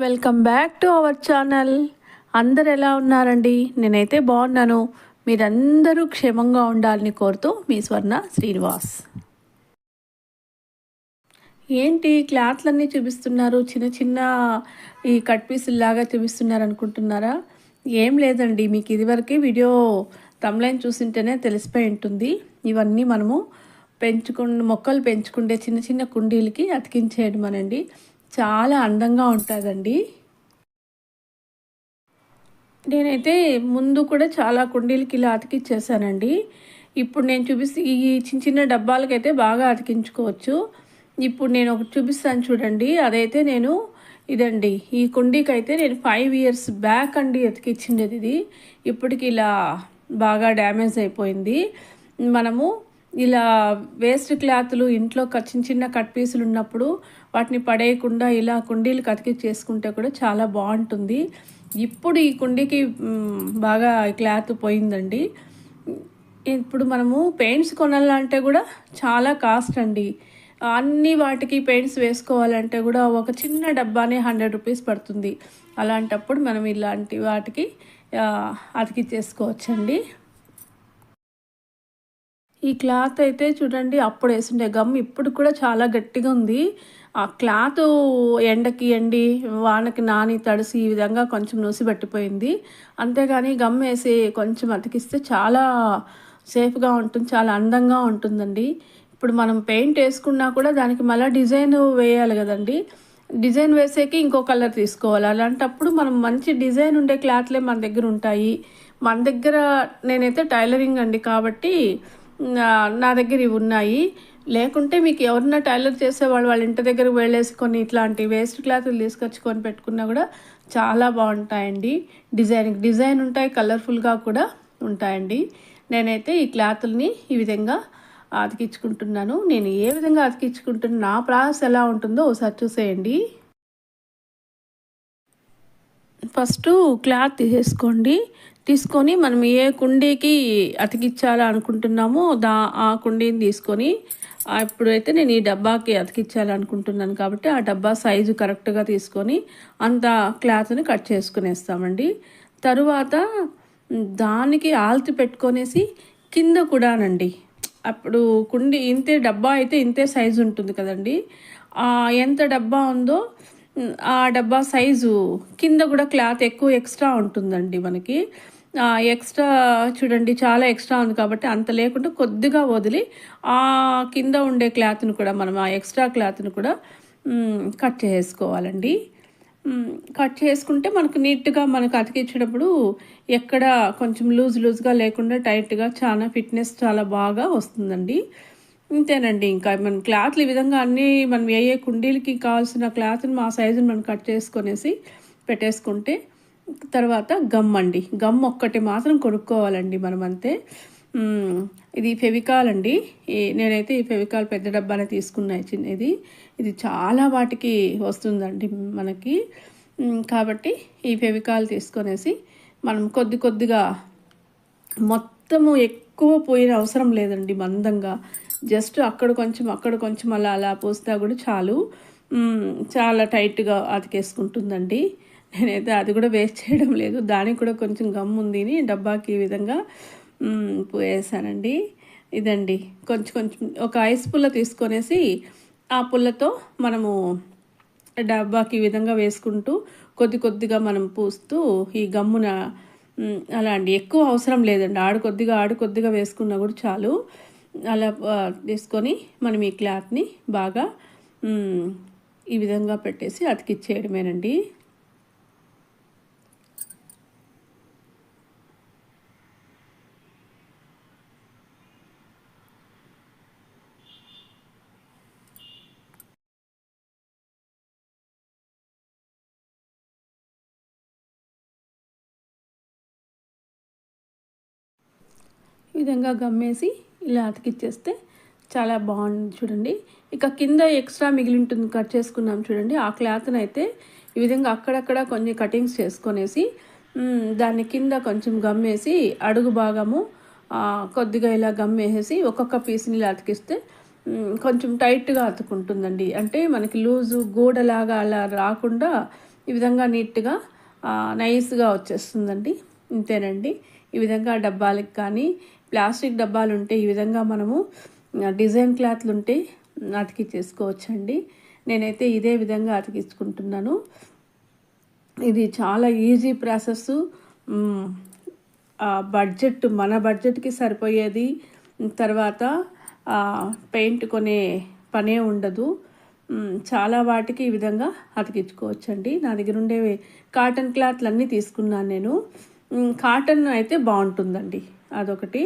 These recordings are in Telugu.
Welcome back to our channel. అందరు ఎలా ఉన్నారండి? నేనైతే బాగున్నాను. మీరందరూ క్షేమంగా ఉండాలని కోరుతూ మీ స్వర్ణ శ్రీనివాస్. ఏంటి క్లాత్లన్నీ చూపిస్తున్నారు, చిన్న చిన్న ఈ కట్ పీసుల్లాగా చూపిస్తున్నారు అనుకుంటున్నారా? ఏం లేదండి, మీకు ఇదివరకే వీడియో తమ్లైన్ చూసింటేనే తెలిసిపోయి ఉంటుంది. ఇవన్నీ మనము మొక్కలు పెంచుకుంటే చిన్న చిన్న కుండీలకి అతికించేయడం అనండి. చాలా అందంగా ఉంటుందండి. నేనైతే ముందు కూడా చాలా కుండీలకి ఇలా అతికిచ్చేసానండి. ఇప్పుడు నేను ఈ చిన్న చిన్న డబ్బాలకైతే బాగా అతికించుకోవచ్చు. ఇప్పుడు నేను ఒకటి చూపిస్తాను చూడండి. అదైతే ఇదండి, ఈ కుండీకి అయితే నేను 5 years బ్యాక్ అండి అతికిచ్చిండేది. ఇది ఇప్పటికి ఇలా బాగా డ్యామేజ్ అయిపోయింది. మనము ఇలా వేస్ట్ క్లాత్లు ఇంట్లో చిన్న చిన్న కట్ పీసులు ఉన్నప్పుడు వాటిని పడేయకుండా ఇలా కుండీలకు అతికిచ్చేసుకుంటే కూడా చాలా బాగుంటుంది. ఇప్పుడు ఈ కుండీకి బాగా క్లాత్ పోయిందండి. ఇప్పుడు మనము పెయింట్స్ కొనాలంటే కూడా చాలా కాస్ట్ అండి. అన్ని వాటికి పెయింట్స్ వేసుకోవాలంటే కూడా ఒక చిన్న డబ్బానే 100 రూపీస్ పడుతుంది. అలాంటప్పుడు మనం ఇలాంటి వాటికి అతికిచ్చేసుకోవచ్చండి. ఈ క్లాత్ అయితే చూడండి, అప్పుడు వేసిండే గమ్ ఇప్పుడు కూడా చాలా గట్టిగా ఉంది. ఆ క్లాత్ ఎండకి ఎండి వానకి నాని తడిసి ఈ విధంగా కొంచెం నుసి పట్టిపోయింది. అంతేగాని గమ్ వేసి కొంచెం అతికిస్తే చాలా సేఫ్గా ఉంటుంది, చాలా అందంగా ఉంటుందండి. ఇప్పుడు మనం పెయింట్ వేసుకున్నా కూడా దానికి మళ్ళీ డిజైన్ వేయాలి కదండి. డిజైన్ వేసేకి ఇంకో కలర్ తీసుకోవాలి. అలాంటప్పుడు మనం మంచి డిజైన్ ఉండే క్లాత్లే మన దగ్గర ఉంటాయి. మన దగ్గర నేనైతే టైలరింగ్ అండి కాబట్టి నా దగ్గర ఇవి ఉన్నాయి. లేకుంటే మీకు ఎవరన్నా టైలర్ చేసేవాళ్ళు వాళ్ళ ఇంటి దగ్గరకు వెళ్ళేసుకొని ఇట్లాంటి వేస్ట్ క్లాత్లు తీసుకొచ్చుకొని పెట్టుకున్నా కూడా చాలా బాగుంటాయండి. డిజైన్ ఉంటాయి, కలర్ఫుల్గా కూడా ఉంటాయండి. నేనైతే ఈ క్లాతుల్ని ఈ విధంగా అతికించుకుంటున్నాను. నేను ఏ విధంగా అతికించుకుంటున్నా, నా ప్రాసెస్ ఎలా ఉంటుందో ఒకసారి చూసేయండి. ఫస్ట్ క్లాత్ తీసేసుకోండి. తీసుకొని మనం ఏ కుండీకి అతికించాలా అనుకుంటున్నామో ఆ కుండీని తీసుకొని ఇప్పుడైతే నేను ఈ డబ్బాకి అతికించాలనుకుంటున్నాను కాబట్టి ఆ డబ్బా సైజు కరెక్ట్గా తీసుకొని అంత క్లాత్ని కట్ చేసుకునేస్తామండి. తరువాత దానికి ఆల్తి పెట్టుకొనేసి కింద కూడానండి, అప్పుడు కుండీ ఇంతే డబ్బా అయితే ఇంతే సైజు ఉంటుంది కదండి. ఎంత డబ్బా ఉందో ఆ డబ్బా సైజు కింద కూడా క్లాత్ ఎక్కువ ఎక్స్ట్రా ఉంటుందండి మనకి. ఎక్స్ట్రా చూడండి, చాలా ఎక్స్ట్రా ఉంది కాబట్టి అంత లేకుండా కొద్దిగా వదిలి ఆ కింద ఉండే క్లాత్ని కూడా మనం ఆ ఎక్స్ట్రా క్లాత్ని కూడా కట్ చేసుకోవాలండి. కట్ చేసుకుంటే మనకు నీట్గా మనకు అతికించేటప్పుడు ఎక్కడ కొంచెం లూజ్గా లేకుండా టైట్గా చాలా ఫిట్నెస్ చాలా బాగా వస్తుందండి. ఇంతేనండి. ఇంకా మనం క్లాత్లు ఈ విధంగా అన్నీ మనం ఏ కుండీలకి కావాల్సిన క్లాత్ని మా సైజుని మనం కట్ చేసుకొనేసి పెట్టేసుకుంటే తర్వాత గమ్ అండి, గమ్ ఒక్కటి మాత్రం కొనుక్కోవాలండి మనం అంతే. ఇది ఫెవికాల్ అండి. నేనైతే ఈ ఫెవికాల్ పెద్ద డబ్బానే తీసుకున్నాయి చిన్నది. ఇది చాలా వాటికి వస్తుందండి మనకి. కాబట్టి ఈ ఫెవికాల్ తీసుకొనేసి మనం కొద్దిగా మొత్తము ఎక్కువ పోయిన అవసరం లేదండి. మందంగా జస్ట్ అక్కడ కొంచెం అలా పోస్తా కూడా చాలు. చాలా టైట్గా అతికేసుకుంటుందండి. నేనైతే అది కూడా వేస్ట్ చేయడం లేదు. దానికి కూడా కొంచెం గమ్ ఉంది డబ్బాకి ఈ విధంగా పోయేసానండి. ఇదండి, కొంచెం ఒక ఐస్ పుల్ల తీసుకొనేసి ఆ పుల్లతో మనము డబ్బాకి ఈ విధంగా వేసుకుంటూ కొద్దిగా మనం పూస్తూ ఈ గమ్మున అలా అండి. ఎక్కువ అవసరం లేదండి, ఆడు కొద్దిగా వేసుకున్నా కూడా చాలు. అలా తీసుకొని మనం ఈ క్లాత్ని బాగా ఈ విధంగా పెట్టేసి అతికిచ్చేయడమేనండి. ఈ విధంగా గమ్మేసి ఇలా అతికిచ్చేస్తే చాలా బాగుంది చూడండి. ఇక కింద ఎక్స్ట్రా మిగిలి ఉంటుంది కట్ చేసుకున్నాం చూడండి. ఆ క్లాత్ని అయితే ఈ విధంగా అక్కడక్కడ కొన్ని కటింగ్స్ చేసుకొనేసి దాన్ని కింద కొంచెం గమ్మేసి అడుగు భాగము కొద్దిగా ఇలా గమ్మేసేసి ఒక్కొక్క పీస్ని ఇలా అతికిస్తే కొంచెం టైట్గా అతుకుంటుందండి. అంటే మనకి లూజు గూడలాగా అలా రాకుండా ఈ విధంగా నీట్గా నైస్గా వచ్చేస్తుందండి. ఇంతేనండి. ఈ విధంగా డబ్బాలకు కానీ ప్లాస్టిక్ డబ్బాలు ఉంటే ఈ విధంగా మనము డిజైన్ క్లాత్లు ఉంటే అతికించేసుకోవచ్చండి. నేనైతే ఇదే విధంగా అతికించుకుంటున్నాను. ఇది చాలా ఈజీ ప్రాసెస్. బడ్జెట్ మన బడ్జెట్కి సరిపోయేది. తర్వాత పెయింట్ కొనే పనే ఉండదు. చాలా వాటికి ఈ విధంగా అతికించుకోవచ్చండి. నా దగ్గర ఉండే కాటన్ క్లాత్లు అన్నీ తీసుకున్నాను నేను. కాటన్ అయితే బాగుంటుందండి, అదొకటి.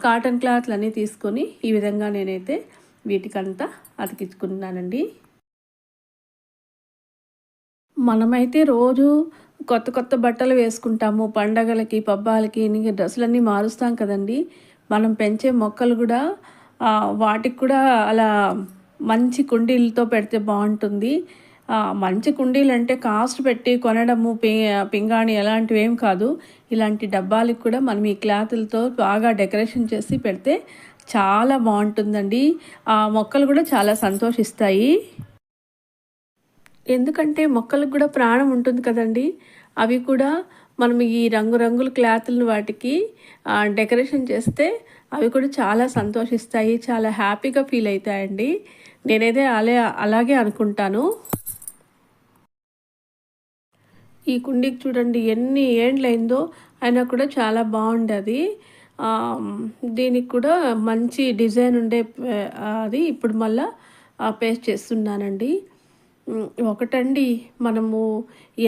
కాటన్ క్లాత్లు అన్నీ తీసుకొని ఈ విధంగా నేనైతే వీటికంతా అతికించుకున్నానండి. మనమైతే రోజు కొత్త కొత్త బట్టలు వేసుకుంటాము. పండగలకి, పబ్బాలకి డ్రెస్సులన్నీ మారుస్తాం కదండి. మనం పెంచే మొక్కలు కూడా వాటికి కూడా అలా మంచి కుండీలతో పెడితే బాగుంటుంది. మంచి కుండీలు అంటే కాస్ట్ పెట్టి కొనడము, పింగాణి అలాంటివి ఏం కాదు. ఇలాంటి డబ్బాలకు కూడా మనం ఈ క్లాతులతో బాగా డెకరేషన్ చేసి పెడితే చాలా బాగుంటుందండి. ఆ మొక్కలు కూడా చాలా సంతోషిస్తాయి. ఎందుకంటే మొక్కలకు కూడా ప్రాణం ఉంటుంది కదండి. అవి కూడా మనం ఈ రంగురంగుల క్లాతులను వాటికి డెకరేషన్ చేస్తే అవి కూడా చాలా సంతోషిస్తాయి, చాలా హ్యాపీగా ఫీల్ అవుతాయండి. నేనైతే అలాగే అనుకుంటాను. ఈ కుండీకి చూడండి ఎన్ని ఏండ్లైందో అయినా కూడా చాలా బాగుండేది. దీనికి కూడా మంచి డిజైన్ ఉండే అది ఇప్పుడు మళ్ళా పేస్ట్ చేస్తున్నానండి. ఒకటండి, మనము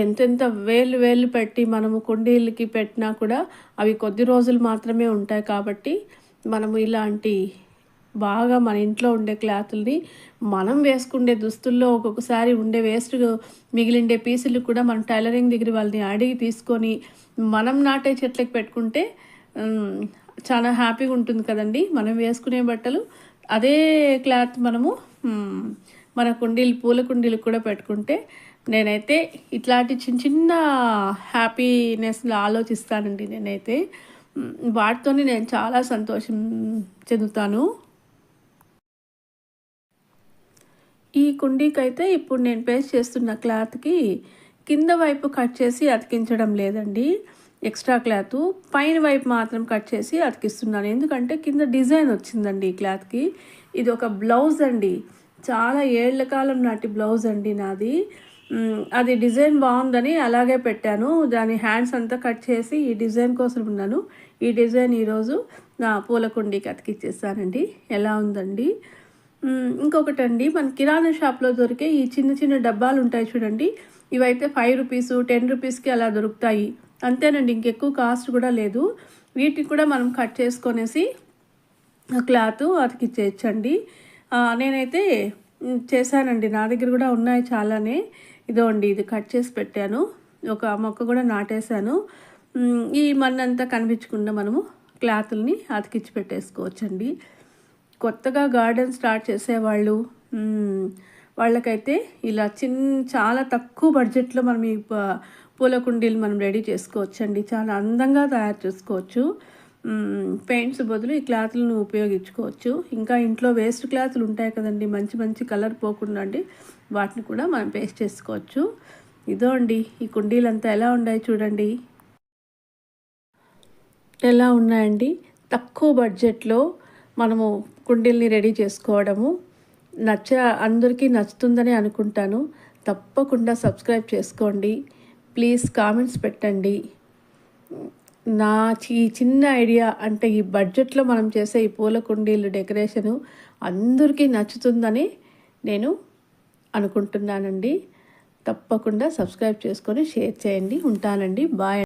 ఎంతెంత వేలు పెట్టి మనము కుండీలకి పెట్టినా కూడా అవి కొద్ది రోజులు మాత్రమే ఉంటాయి. కాబట్టి మనము ఇలాంటి బాగా మన ఇంట్లో ఉండే క్లాతుల్ని మనం వేసుకుండే దుస్తుల్లో ఒక్కొక్కసారి ఉండే వేస్ట్ మిగిలిండే పీసులు కూడా మనం టైలరింగ్ దగ్గర వాళ్ళని అడిగి తీసుకొని మనం నాటే చెట్లకి పెట్టుకుంటే చాలా హ్యాపీగా ఉంటుంది కదండి. మనం వేసుకునే బట్టలు అదే క్లాత్ మనము మన కుండీలు, పూల కుండీలు కూడా పెట్టుకుంటే నేనైతే ఇట్లాంటి చిన్న చిన్న హ్యాపీనెస్లో ఆలోచిస్తానండి. నేనైతే వాటితోనే నేను చాలా సంతోషం చెందుతాను. ఈ కుండీకి అయితే ఇప్పుడు నేను పేస్ట్ చేస్తున్న క్లాత్కి కింద వైపు కట్ చేసి అతికించడం లేదండి. ఎక్స్ట్రా క్లాత్ పైన వైపు మాత్రం కట్ చేసి అతికిస్తున్నాను. ఎందుకంటే కింద డిజైన్ వచ్చిందండి ఈ క్లాత్కి. ఇది ఒక బ్లౌజ్ అండి, చాలా ఏళ్ల కాలం నాటి బ్లౌజ్ అండి నాది. అది డిజైన్ బాగుందని అలాగే పెట్టాను. దాని హ్యాండ్స్ అంతా కట్ చేసి ఈ డిజైన్ కోసం ఉన్నాను. ఈ డిజైన్ ఈరోజు నా పూల కుండీకి అతికిచ్చేస్తానండి. ఎలా ఉందండి? ఇంకొకటండి, మన కిరాణా షాప్లో దొరికే ఈ చిన్న చిన్న డబ్బాలు ఉంటాయి చూడండి. ఇవైతే 5 రూపీస్ 10 రూపీస్కి అలా దొరుకుతాయి. అంతేనండి, ఇంకెక్కువ కాస్ట్ కూడా లేదు. వీటికి కూడా మనం కట్ చేసుకొనేసి క్లాత్ అతికిచ్చేయచ్చండి. నేనైతే చేశానండి, నా దగ్గర కూడా ఉన్నాయి చాలానే. ఇదోండి, ఇది కట్ చేసి పెట్టాను. ఒక మొక్క కూడా నాటేశాను. ఈ మన్నంతా కనిపించకుండా మనము క్లాతుల్ని అతికిచ్చి పెట్టేసుకోవచ్చండి. కొత్తగా గార్డెన్ స్టార్ట్ చేసేవాళ్ళు వాళ్ళకైతే ఇలా చాలా తక్కువ బడ్జెట్లో మనం ఈ పూల కుండీలు మనం రెడీ చేసుకోవచ్చండి. చాలా అందంగా తయారు చేసుకోవచ్చు. పెయింట్స్ బదులు ఈ క్లాత్లను ఉపయోగించుకోవచ్చు. ఇంకా ఇంట్లో వేస్ట్ క్లాత్లు ఉంటాయి కదండి, మంచి మంచి కలర్ పోకుండా అండి, వాటిని కూడా మనం పేస్ట్ చేసుకోవచ్చు. ఇదో అండి, ఈ కుండీలంతా ఎలా ఉన్నాయి చూడండి, ఎలా ఉన్నాయండి. తక్కువ బడ్జెట్లో మనము కుండీల్ని రెడీ చేసుకోవడము అందరికీ నచ్చుతుందని అనుకుంటాను. తప్పకుండా సబ్స్క్రైబ్ చేసుకోండి. ప్లీజ్ కామెంట్స్ పెట్టండి. ఈ చిన్న ఐడియా అంటే ఈ బడ్జెట్లో మనం చేసే ఈ పూల కుండీలు డెకరేషను అందరికీ నచ్చుతుందని నేను అనుకుంటున్నానండి. తప్పకుండా సబ్స్క్రైబ్ చేసుకొని షేర్ చేయండి. ఉంటానండి. బాయ్.